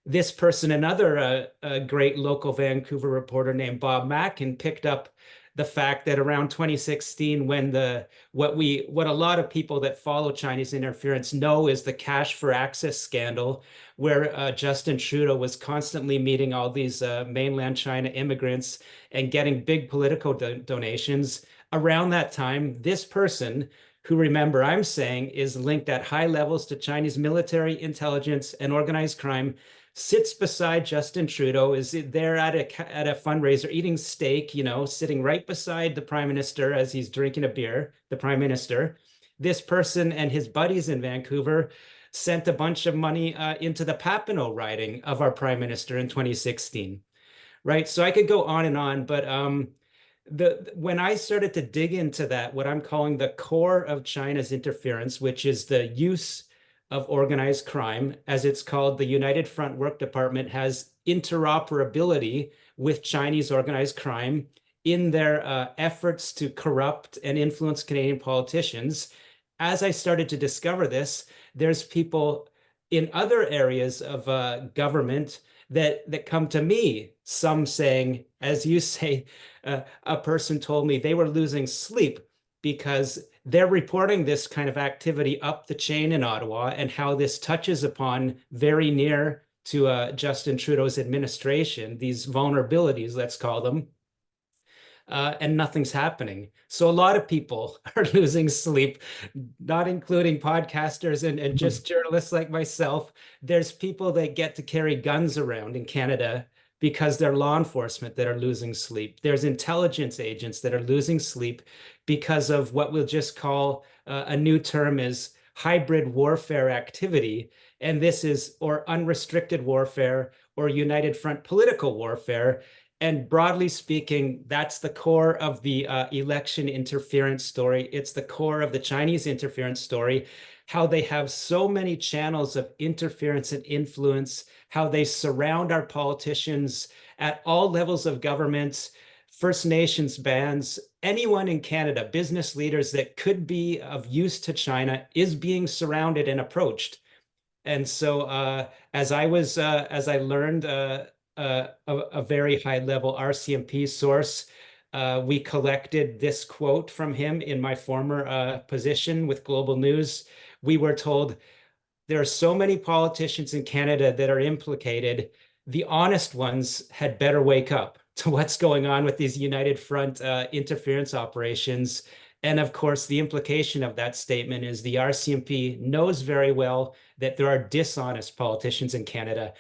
this person, another great local Vancouver reporter named Bob Mackin, picked up the fact that around 2016, when what a lot of people that follow Chinese interference know is the cash for access scandal, where Justin Trudeau was constantly meeting all these mainland China immigrants and getting big political donations. Around that time, this person, who, remember, I'm saying is linked at high levels to Chinese military intelligence and organized crime, sits beside Justin Trudeau, is there at a fundraiser eating steak, sitting right beside the prime minister as he's drinking a beer, the prime minister. This person and his buddies in Vancouver sent a bunch of money into the Papineau riding of our prime minister in 2016, right? So I could go on and on, but when I started to dig into that, what I'm calling the core of China's interference, which is the use of organized crime, as it's called, the United Front Work Department has interoperability with Chinese organized crime in their efforts to corrupt and influence Canadian politicians. As I started to discover this, there's people in other areas of government that come to me, some saying, as you say, a person told me they were losing sleep because they're reporting this kind of activity up the chain in Ottawa and how this touches upon very near to Justin Trudeau's administration, these vulnerabilities, let's call them, and nothing's happening. So a lot of people are losing sleep, not including podcasters and just journalists like myself. There's people that get to carry guns around in Canada because they're law enforcement that are losing sleep. There's intelligence agents that are losing sleep because of what we'll just call a new term is hybrid warfare activity. And this is, or unrestricted warfare, or United Front political warfare. And broadly speaking, that's the core of the election interference story. It's the core of the Chinese interference story, how they have so many channels of interference and influence, how they surround our politicians at all levels of government, First Nations bands, anyone in Canada, business leaders that could be of use to China is being surrounded and approached. And so as I learned a very high level RCMP source, we collected this quote from him in my former position with Global News. We were told there are so many politicians in Canada that are implicated. The honest ones had better wake up to what's going on with these United Front interference operations. And of course, the implication of that statement is the RCMP knows very well that there are dishonest politicians in Canada.